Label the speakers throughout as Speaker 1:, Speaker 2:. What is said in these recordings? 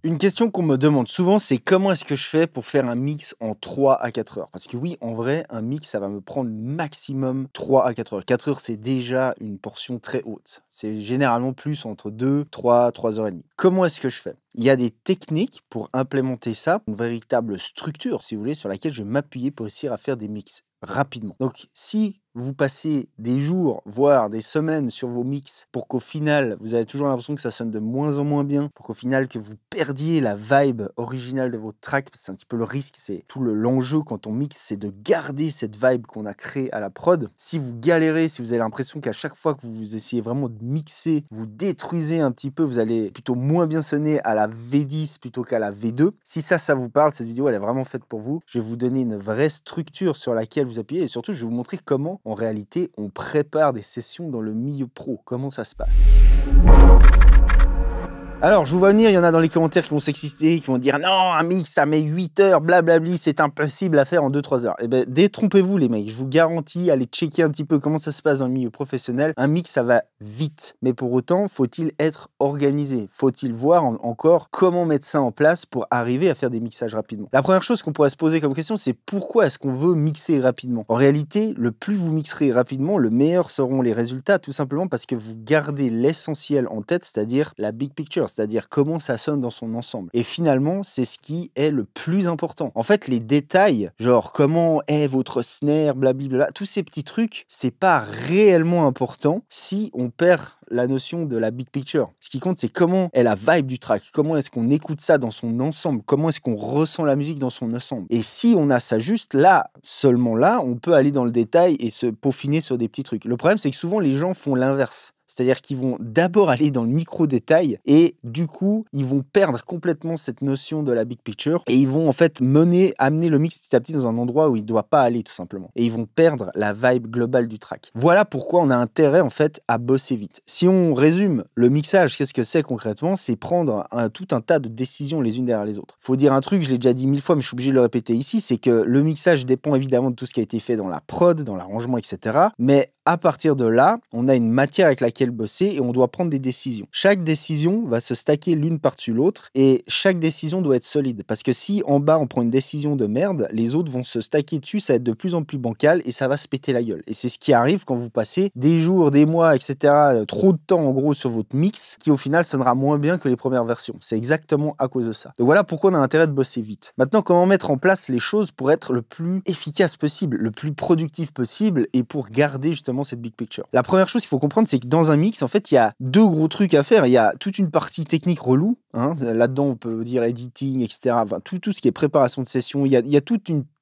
Speaker 1: Une question qu'on me demande souvent, c'est comment est-ce que je fais pour faire un mix en 3 à 4 heures? Parce que oui, en vrai, un mix, ça va me prendre maximum 3 à 4 heures. 4 heures, c'est déjà une portion très haute. C'est généralement plus entre 2, 3 heures et demie. Comment est-ce que je fais? Il y a des techniques pour implémenter ça, une véritable structure, si vous voulez, sur laquelle je vais m'appuyer pour réussir à faire des mix rapidement. Donc, si vous passez des jours, voire des semaines sur vos mix pour qu'au final, vous avez toujours l'impression que ça sonne de moins en moins bien, pour qu'au final, que vous perdiez la vibe originale de votre track, parce que c'est un petit peu le risque, c'est tout l'enjeu quand on mixe, c'est de garder cette vibe qu'on a créée à la prod. Si vous galérez, si vous avez l'impression qu'à chaque fois que vous essayez vraiment de mixer, vous détruisez un petit peu, vous allez plutôt moins bien sonner à la V10 plutôt qu'à la V2. Si ça vous parle, cette vidéo, elle est vraiment faite pour vous. Je vais vous donner une vraie structure sur laquelle vous appuyez et surtout, je vais vous montrer comment, en réalité, on prépare des sessions dans le milieu pro. Comment ça se passe? Alors, je vous vois venir, il y en a dans les commentaires qui vont s'exciter, qui vont dire « Non, un mix, ça met 8 heures, blablabli, c'est impossible à faire en 2-3 heures. » Eh bien, détrompez-vous les mecs, je vous garantis, allez checker un petit peu comment ça se passe dans le milieu professionnel. Un mix, ça va vite, mais pour autant, faut-il être organisé? Faut-il voir encore comment mettre ça en place pour arriver à faire des mixages rapidement? La première chose qu'on pourrait se poser comme question, c'est pourquoi est-ce qu'on veut mixer rapidement? En réalité, le plus vous mixerez rapidement, le meilleur seront les résultats, tout simplement parce que vous gardez l'essentiel en tête, c'est-à-dire la big picture, c'est-à-dire comment ça sonne dans son ensemble. Et finalement, c'est ce qui est le plus important. En fait, les détails, genre comment est votre snare, blablabla, tous ces petits trucs, c'est pas réellement important si on perd la notion de la big picture. Ce qui compte, c'est comment est la vibe du track, comment est-ce qu'on écoute ça dans son ensemble, comment est-ce qu'on ressent la musique dans son ensemble. Et si on a ça juste là, seulement là, on peut aller dans le détail et se peaufiner sur des petits trucs. Le problème, c'est que souvent, les gens font l'inverse. C'est-à-dire qu'ils vont d'abord aller dans le micro-détail et du coup, ils vont perdre complètement cette notion de la big picture et ils vont en fait amener le mix petit à petit dans un endroit où il ne doit pas aller tout simplement. Et ils vont perdre la vibe globale du track. Voilà pourquoi on a intérêt en fait à bosser vite. Si on résume le mixage, qu'est-ce que c'est concrètement? C'est prendre tout un tas de décisions les unes derrière les autres. Faut dire un truc, je l'ai déjà dit 1000 fois, mais je suis obligé de le répéter ici, c'est que le mixage dépend évidemment de tout ce qui a été fait dans la prod, dans l'arrangement, etc. Mais à partir de là, on a une matière avec laquelle bosser et on doit prendre des décisions. Chaque décision va se stacker l'une par-dessus l'autre et chaque décision doit être solide. Parce que si en bas on prend une décision de merde, les autres vont se stacker dessus, ça va être de plus en plus bancal et ça va se péter la gueule. Et c'est ce qui arrive quand vous passez des jours, des mois, etc. Trop de temps en gros sur votre mix qui au final sonnera moins bien que les premières versions. C'est exactement à cause de ça. Donc voilà pourquoi on a intérêt de bosser vite. Maintenant, comment mettre en place les choses pour être le plus efficace possible, le plus productif possible et pour garder justement cette big picture. La première chose qu'il faut comprendre, c'est que dans un mix, en fait, il y a deux gros trucs à faire. Il y a toute une partie technique relou. Hein. Là-dedans, on peut dire editing, etc. Enfin, tout ce qui est préparation de session. Il y a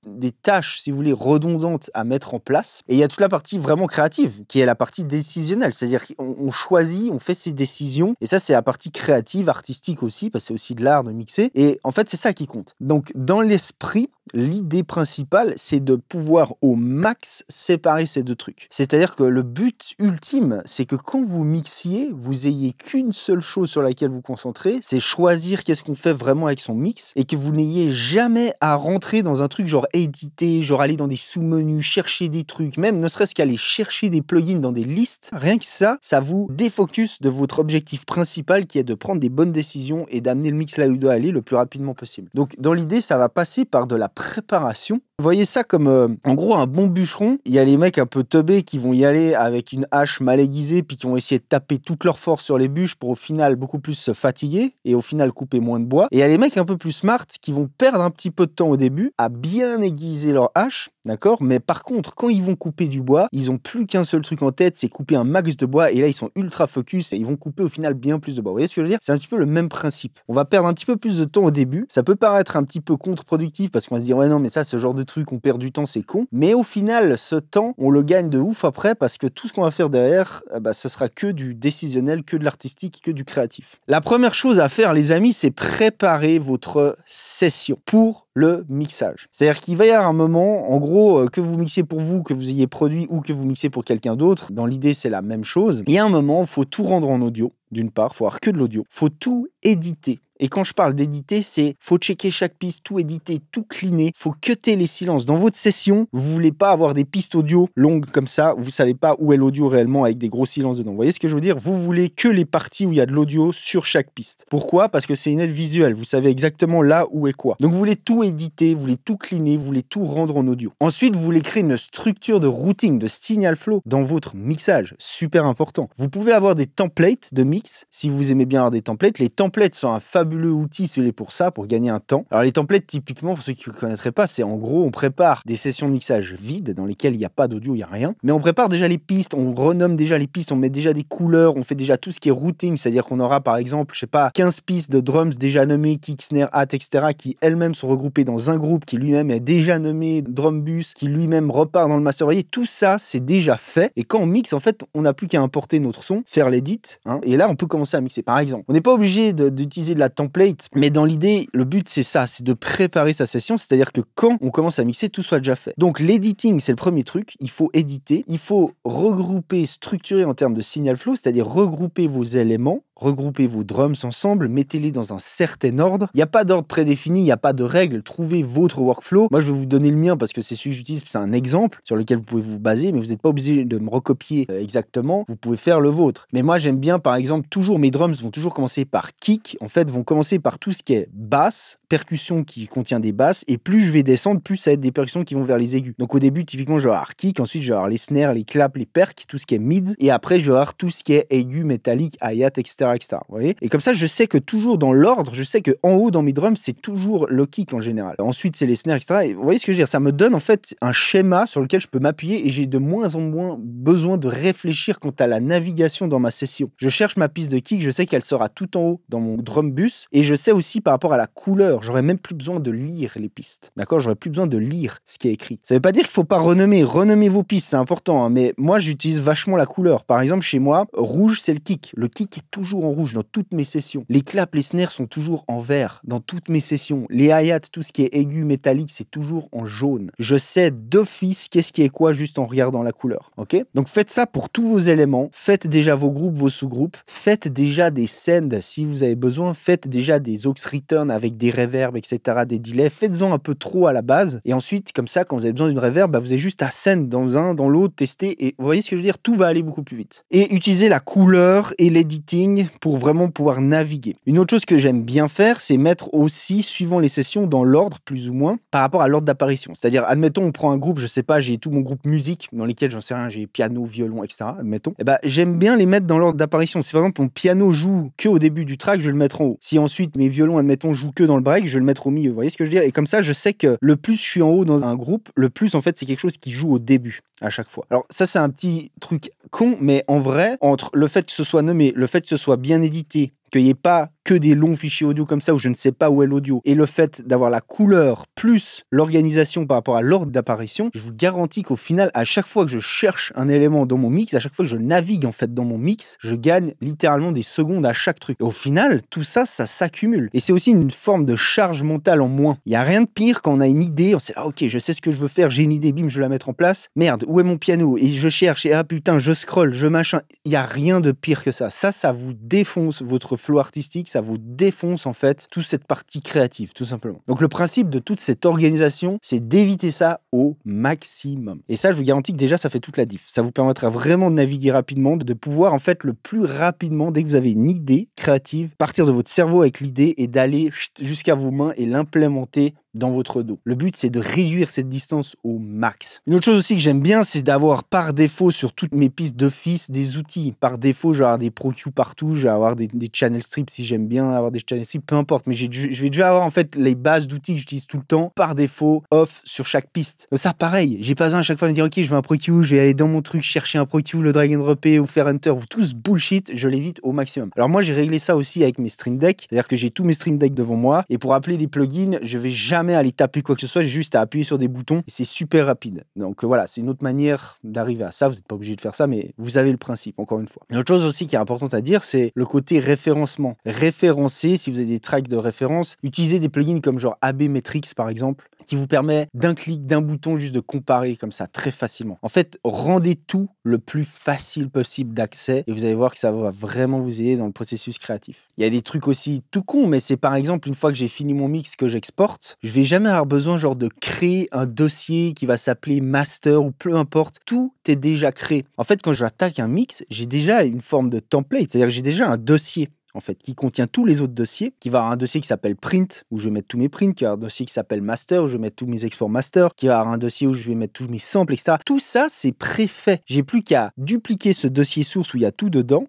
Speaker 1: des tâches, si vous voulez, redondantes à mettre en place. Et il y a toute la partie vraiment créative, qui est la partie décisionnelle. C'est-à-dire qu'on choisit, on fait ses décisions. Et ça, c'est la partie créative, artistique aussi, parce que c'est aussi de l'art de mixer. Et en fait, c'est ça qui compte. Donc, dans l'esprit, l'idée principale, c'est de pouvoir au max séparer ces deux trucs. C'est-à-dire que le but ultime, c'est que quand vous mixiez, vous ayez qu'une seule chose sur laquelle vous concentrez, c'est choisir qu'est-ce qu'on fait vraiment avec son mix et que vous n'ayez jamais à rentrer dans un truc genre éditer, genre aller dans des sous-menus, chercher des trucs, même ne serait-ce qu'aller chercher des plugins dans des listes. Rien que ça vous défocus de votre objectif principal qui est de prendre des bonnes décisions et d'amener le mix là où il doit aller le plus rapidement possible. Donc dans l'idée, ça va passer par de la préparation. Vous voyez ça comme en gros un bon bûcheron. Il y a les mecs un peu teubés qui vont y aller avec une hache mal aiguisée puis qui vont essayer de taper toute leur force sur les bûches pour au final beaucoup plus se fatiguer et au final couper moins de bois. Et il y a les mecs un peu plus smart qui vont perdre un petit peu de temps au début à bien aiguiser leur hache, d'accord? Mais par contre, quand ils vont couper du bois, ils ont plus qu'un seul truc en tête, c'est couper un max de bois et là ils sont ultra focus et ils vont couper au final bien plus de bois. Vous voyez ce que je veux dire? C'est un petit peu le même principe. On va perdre un petit peu plus de temps au début. Ça peut paraître un petit peu contre-productif parce qu'on va se dire ouais non mais ça ce genre de truc on perd du temps, c'est con. Mais au final, ce temps, on le gagne de ouf après parce que tout ce qu'on va faire derrière, ce sera que du décisionnel, que de l'artistique, que du créatif. La première chose à faire, les amis, c'est préparer votre session pour le mixage. C'est-à-dire qu'il va y avoir un moment, en gros, que vous mixiez pour vous, que vous ayez produit ou que vous mixiez pour quelqu'un d'autre. Dans l'idée, c'est la même chose. Il y a un moment, il faut tout rendre en audio. D'une part, il faut avoir que de l'audio. Il faut tout éditer. Et quand je parle d'éditer, c'est faut checker chaque piste, tout éditer, tout cleaner, faut cutter les silences. Dans votre session, vous voulez pas avoir des pistes audio longues comme ça, vous savez pas où est l'audio réellement avec des gros silences dedans. Vous voyez ce que je veux dire? Vous voulez que les parties où il y a de l'audio sur chaque piste. Pourquoi? Parce que c'est une aide visuelle, vous savez exactement là où est quoi. Donc vous voulez tout éditer, vous voulez tout cleaner, vous voulez tout rendre en audio. Ensuite, vous voulez créer une structure de routing, de signal flow dans votre mixage. Super important. Vous pouvez avoir des templates de mix si vous aimez bien avoir des templates. Les templates sont un fabuleux outil pour ça, pour gagner un temps. Alors les templates, typiquement, pour ceux qui ne connaîtraient pas, c'est en gros, on prépare des sessions de mixage vides dans lesquelles il n'y a pas d'audio, il n'y a rien. Mais on prépare déjà les pistes, on renomme déjà les pistes, on met déjà des couleurs, on fait déjà tout ce qui est routing, c'est-à-dire qu'on aura par exemple, je sais pas, 15 pistes de drums déjà nommées, kick, snare, hat, etc., qui elles-mêmes sont regroupées dans un groupe qui lui-même est déjà nommé drum bus, qui lui-même repart dans le master. Vous voyez, tout ça, c'est déjà fait. Et quand on mixe, en fait, on n'a plus qu'à importer notre son, faire l'édit, hein, et là, on peut commencer à mixer. Par exemple, on n'est pas obligé d'utiliser de la template, mais dans l'idée, le but, c'est ça, c'est de préparer sa session, c'est-à-dire que quand on commence à mixer, tout soit déjà fait. Donc, l'editing, c'est le premier truc. Il faut éditer, il faut regrouper, structurer en termes de signal flow, c'est-à-dire regrouper vos éléments, regroupez vos drums ensemble, mettez-les dans un certain ordre. Il n'y a pas d'ordre prédéfini, il n'y a pas de règle. Trouvez votre workflow. Moi, je vais vous donner le mien parce que c'est celui que j'utilise, c'est un exemple sur lequel vous pouvez vous baser, mais vous n'êtes pas obligé de me recopier exactement. Vous pouvez faire le vôtre. Mais moi, j'aime bien, par exemple, toujours mes drums vont toujours commencer par kick. En fait, vont commencer par tout ce qui est basse, percussion qui contient des basses, et plus je vais descendre, plus ça va être des percussions qui vont vers les aigus. Donc au début, typiquement, je vais avoir kick, ensuite je vais avoir les snares, les claps, les percs, tout ce qui est mids, et après je vais avoir tout ce qui est aigu, métallique, hi-hat, etc., etc. Vous voyez? Et comme ça, je sais que toujours dans l'ordre, je sais que en haut dans mes drums, c'est toujours le kick en général. Ensuite, c'est les snares, etc. Et vous voyez ce que je veux dire? Ça me donne en fait un schéma sur lequel je peux m'appuyer et j'ai de moins en moins besoin de réfléchir quant à la navigation dans ma session. Je cherche ma piste de kick, je sais qu'elle sera tout en haut dans mon drum bus, et je sais aussi par rapport à la couleur, j'aurais même plus besoin de lire les pistes. D'accord? J'aurais plus besoin de lire ce qui est écrit. Ça veut pas dire qu'il faut pas renommer. Renommer vos pistes, c'est important, hein, mais moi, j'utilise vachement la couleur. Par exemple, chez moi, rouge, c'est le kick. Le kick est toujours en rouge dans toutes mes sessions. Les claps, les snares sont toujours en vert dans toutes mes sessions. Les hi-hats, tout ce qui est aigu, métallique, c'est toujours en jaune. Je sais d'office qu'est-ce qui est quoi juste en regardant la couleur. Ok? Donc faites ça pour tous vos éléments. Faites déjà vos groupes, vos sous-groupes. Faites déjà des sends si vous avez besoin. Faites déjà des aux return avec des reverbs, etc., des delays. Faites-en un peu trop à la base. Et ensuite, comme ça, quand vous avez besoin d'une reverb, bah, vous avez juste à send dans un, dans l'autre, tester. Et vous voyez ce que je veux dire? Tout va aller beaucoup plus vite. Et utilisez la couleur et l'editing pour vraiment pouvoir naviguer. Une autre chose que j'aime bien faire, c'est mettre aussi, suivant les sessions, dans l'ordre, plus ou moins, par rapport à l'ordre d'apparition. C'est-à-dire, admettons, on prend un groupe, je sais pas, j'ai tout mon groupe musique, dans lesquels, j'en sais rien, j'ai piano, violon, etc., admettons. Et bah, j'aime bien les mettre dans l'ordre d'apparition. Si par exemple, mon piano joue que au début du track, je vais le mettre en haut. Si ensuite, mes violons, admettons, jouent que dans le break, je vais le mettre au milieu. Vous voyez ce que je veux dire? Et comme ça, je sais que le plus je suis en haut dans un groupe, le plus, en fait, c'est quelque chose qui joue au début, à chaque fois. Alors, ça, c'est un petit truc con, mais en vrai, entre le fait que ce soit nommé, le fait que ce soit bien édité, qu'il n'y ait pas que des longs fichiers audio comme ça où je ne sais pas où est l'audio, et le fait d'avoir la couleur plus l'organisation par rapport à l'ordre d'apparition, je vous garantis qu'au final, à chaque fois que je cherche un élément dans mon mix, à chaque fois que je navigue en fait dans mon mix, je gagne littéralement des secondes à chaque truc. Et au final, tout ça, ça s'accumule. Et c'est aussi une forme de charge mentale en moins. Il n'y a rien de pire quand on a une idée, on sait, ah ok, je sais ce que je veux faire, j'ai une idée, bim, je vais la mettre en place. Merde, où est mon piano? Et je cherche, et ah putain, je scroll, je machin. Il n'y a rien de pire que ça. Ça vous défonce votre flow artistique, ça vous défonce en fait toute cette partie créative, tout simplement. Donc le principe de toute cette organisation, c'est d'éviter ça au maximum. Et ça, je vous garantis que déjà, ça fait toute la diff. Ça vous permettra vraiment de naviguer rapidement, de pouvoir en fait le plus rapidement, dès que vous avez une idée créative, partir de votre cerveau avec l'idée et d'aller jusqu'à vos mains et l'implémenter dans votre dos. Le but, c'est de réduire cette distance au max. Une autre chose aussi que j'aime bien, c'est d'avoir par défaut sur toutes mes pistes d'office des outils. Par défaut, je vais avoir des Pro Q partout, je vais avoir des channel strips si j'aime bien avoir des channel strips, peu importe. Mais je vais déjà avoir en fait les bases d'outils que j'utilise tout le temps, par défaut, off sur chaque piste. Ça, pareil, j'ai pas besoin à chaque fois de dire ok, je veux un Pro Q, je vais aller dans mon truc chercher un Pro Q, le drag and dropper ou faire Hunter, ou tout ce bullshit, je l'évite au maximum. Alors moi, j'ai réglé ça aussi avec mes Stream Deck, c'est-à-dire que j'ai tous mes Stream Deck devant moi, et pour appeler des plugins, je vais jamais aller taper quoi que ce soit, j'ai juste à appuyer sur des boutons et c'est super rapide. Donc voilà, c'est une autre manière d'arriver à ça. Vous n'êtes pas obligé de faire ça, mais vous avez le principe, encore une fois. Une autre chose aussi qui est importante à dire, c'est le côté référencement. Référencer, si vous avez des tracks de référence, utilisez des plugins comme genre AB Metrics par exemple. qui vous permet d'un clic, d'un bouton, juste de comparer comme ça, très facilement. En fait, rendez tout le plus facile possible d'accès et vous allez voir que ça va vraiment vous aider dans le processus créatif. Il y a des trucs aussi tout cons, mais c'est par exemple, une fois que j'ai fini mon mix, que j'exporte, je vais jamais avoir besoin genre de créer un dossier qui va s'appeler master ou peu importe. Tout est déjà créé. En fait, quand j'attaque un mix, j'ai déjà une forme de template, c'est-à-dire que j'ai déjà un dossier en fait, qui contient tous les autres dossiers, qui va avoir un dossier qui s'appelle print, où je vais mettre tous mes prints, qui va avoir un dossier qui s'appelle master, où je vais mettre tous mes exports master, qui va avoir un dossier où je vais mettre tous mes samples, etc. Tout ça, c'est préfait. J'ai plus qu'à dupliquer ce dossier source où il y a tout dedans.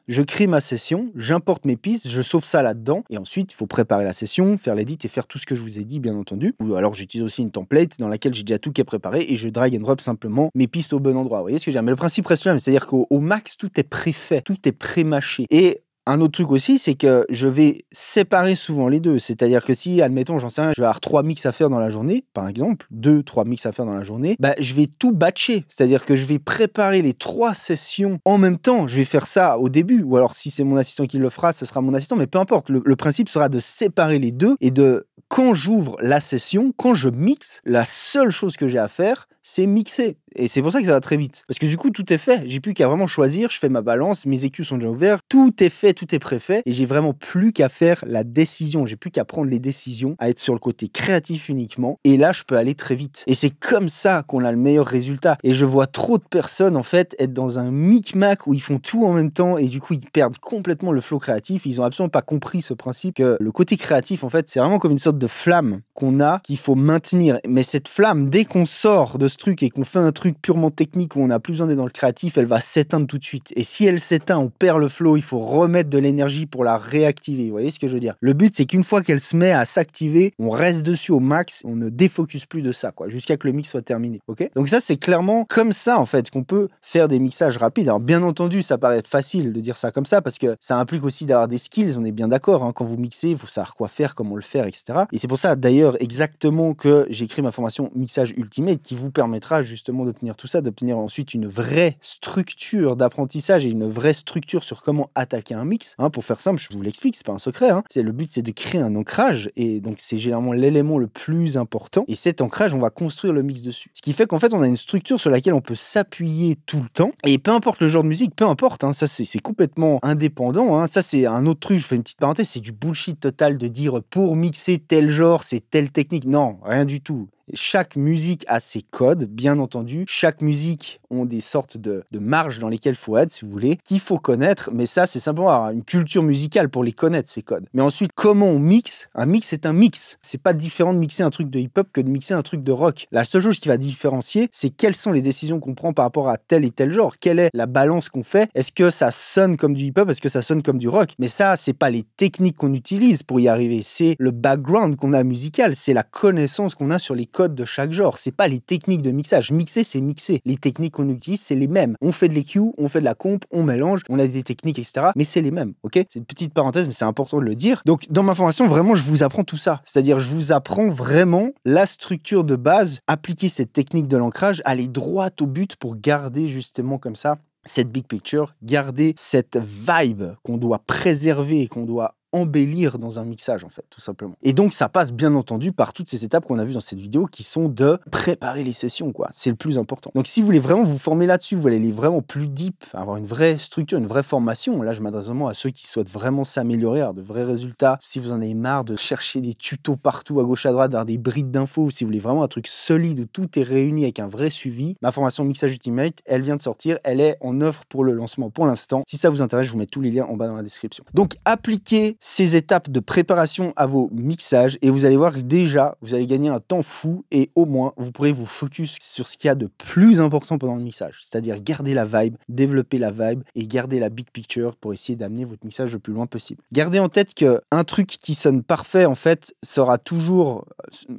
Speaker 1: Je crée ma session, j'importe mes pistes, je sauve ça là-dedans, et ensuite, il faut préparer la session, faire l'edit et faire tout ce que je vous ai dit, bien entendu. Ou alors, j'utilise aussi une template dans laquelle j'ai déjà tout qui est préparé, et je drag and drop simplement mes pistes au bon endroit. Vous voyez ce que je veux dire? Mais le principe reste le même, c'est-à-dire qu'au max, tout est préfait, tout est pré-mâché. Et un autre truc aussi, c'est que je vais séparer souvent les deux. C'est-à-dire que si, admettons, j'en sais rien, je vais avoir 3 mix à faire dans la journée, par exemple, 2-3 mix à faire dans la journée, bah, je vais tout batcher. C'est-à-dire que je vais préparer les 3 sessions en même temps. Je vais faire ça au début, ou alors si c'est mon assistant qui le fera, ce sera mon assistant, mais peu importe. Le principe sera de séparer les deux et de, quand j'ouvre la session, quand je mixe, la seule chose que j'ai à faire, c'est mixer. Et c'est pour ça que ça va très vite. Parce que du coup, tout est fait. J'ai plus qu'à vraiment choisir. Je fais ma balance. Mes EQ sont déjà ouverts. Tout est fait, tout est préfait. Et j'ai vraiment plus qu'à faire la décision. J'ai plus qu'à prendre les décisions, à être sur le côté créatif uniquement. Et là, je peux aller très vite. Et c'est comme ça qu'on a le meilleur résultat. Et je vois trop de personnes, en fait, être dans un micmac où ils font tout en même temps. Et du coup, ils perdent complètement le flow créatif. Ils ont absolument pas compris ce principe que le côté créatif, en fait, c'est vraiment comme une sorte de flamme qu'on a, qu'il faut maintenir. Mais cette flamme, dès qu'on sort de ce truc et qu'on fait un truc purement technique où on n'a plus besoin d'être dans le créatif, elle va s'éteindre tout de suite. Et si elle s'éteint, on perd le flow, il faut remettre de l'énergie pour la réactiver. Vous voyez ce que je veux dire? Le but, c'est qu'une fois qu'elle se met à s'activer, on reste dessus au max, on ne défocus plus de ça, quoi, jusqu'à que le mix soit terminé. Ok? Donc ça, c'est clairement comme ça, en fait, qu'on peut faire des mixages rapides. Alors, bien entendu, ça paraît être facile de dire ça comme ça, parce que ça implique aussi d'avoir des skills, on est bien d'accord, hein. Quand vous mixez, il faut savoir quoi faire, comment le faire, etc. Et c'est pour ça, d'ailleurs, exactement que j'ai créé ma formation Mixage Ultimate, qui vous permettra justement d'obtenir tout ça, d'obtenir ensuite une vraie structure d'apprentissage et une vraie structure sur comment attaquer un mix. Hein, pour faire simple, je vous l'explique, c'est pas un secret. Hein. Le but, c'est de créer un ancrage et donc c'est généralement l'élément le plus important. Et cet ancrage, on va construire le mix dessus. Ce qui fait qu'en fait, on a une structure sur laquelle on peut s'appuyer tout le temps. Et peu importe le genre de musique, peu importe, hein, ça c'est complètement indépendant. Hein. Ça, c'est un autre truc, je fais une petite parenthèse, c'est du bullshit total de dire pour mixer tel genre, c'est telle technique. Non, rien du tout. Chaque musique a ses codes, bien entendu. Chaque musique ont des sortes de marges dans lesquelles il faut être, si vous voulez, qu'il faut connaître. Mais ça, c'est simplement avoir une culture musicale pour les connaître, ces codes. Mais ensuite, comment on mixe? Un mix, c'est un mix. C'est pas différent de mixer un truc de hip-hop que de mixer un truc de rock. La seule chose qui va différencier, c'est quelles sont les décisions qu'on prend par rapport à tel et tel genre. Quelle est la balance qu'on fait? Est-ce que ça sonne comme du hip-hop? Est-ce que ça sonne comme du rock? Mais ça, c'est pas les techniques qu'on utilise pour y arriver. C'est le background qu'on a musical. C'est la connaissance qu'on a sur les codes de chaque genre. C'est pas les techniques de mixage. Mixer, c'est mixer. Les techniques qu'on utilise, c'est les mêmes. On fait de l'EQ, on fait de la comp, on mélange, on a des techniques, etc. Mais c'est les mêmes, ok? C'est une petite parenthèse, mais c'est important de le dire. Donc, dans ma formation, vraiment, je vous apprends tout ça. C'est-à-dire, je vous apprends vraiment la structure de base, appliquer cette technique de l'ancrage, aller droit au but pour garder justement comme ça cette big picture, garder cette vibe qu'on doit préserver et qu'on doit embellir dans un mixage, en fait, tout simplement. Et donc, ça passe bien entendu par toutes ces étapes qu'on a vues dans cette vidéo qui sont de préparer les sessions, quoi. C'est le plus important. Donc, si vous voulez vraiment vous former là-dessus, vous voulez aller vraiment plus deep, avoir une vraie structure, une vraie formation, là, je m'adresse vraiment à ceux qui souhaitent vraiment s'améliorer, avoir de vrais résultats. Si vous en avez marre de chercher des tutos partout, à gauche, à droite, d'avoir des brides d'infos, si vous voulez vraiment un truc solide où tout est réuni avec un vrai suivi, ma formation Mixage Ultimate, elle vient de sortir, elle est en offre pour le lancement pour l'instant. Si ça vous intéresse, je vous mets tous les liens en bas dans la description. Donc, appliquez ces étapes de préparation à vos mixages et vous allez voir que déjà, vous allez gagner un temps fou et au moins, vous pourrez vous focus sur ce qu'il y a de plus important pendant le mixage. C'est-à-dire garder la vibe, développer la vibe et garder la big picture pour essayer d'amener votre mixage le plus loin possible. Gardez en tête qu'un truc qui sonne parfait, en fait, sera toujours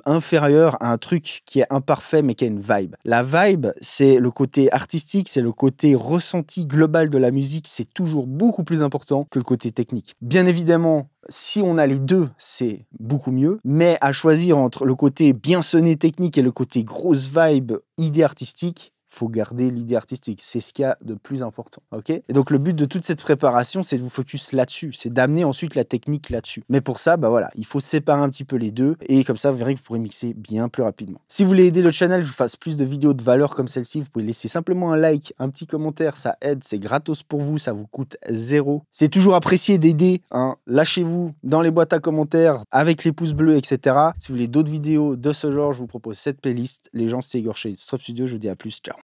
Speaker 1: inférieur à un truc qui est imparfait mais qui a une vibe. La vibe, c'est le côté artistique, c'est le côté ressenti global de la musique, c'est toujours beaucoup plus important que le côté technique. Bien évidemment, si on a les deux, c'est beaucoup mieux. Mais à choisir entre le côté bien sonné technique et le côté grosse vibe, idée artistique, faut garder l'idée artistique. C'est ce qu'il y a de plus important, ok? Et donc, le but de toute cette préparation, c'est de vous focus là-dessus. C'est d'amener ensuite la technique là-dessus. Mais pour ça, bah voilà, il faut séparer un petit peu les deux. Et comme ça, vous verrez que vous pourrez mixer bien plus rapidement. Si vous voulez aider le channel, je vous fasse plus de vidéos de valeur comme celle-ci, vous pouvez laisser simplement un like, un petit commentaire, ça aide, c'est gratos pour vous, ça vous coûte 0. C'est toujours apprécié d'aider, hein. Lâchez-vous dans les boîtes à commentaires avec les pouces bleus, etc. Si vous voulez d'autres vidéos de ce genre, je vous propose cette playlist. Les gens, c'est Igor chez Strop Studio, je vous dis à plus, ciao.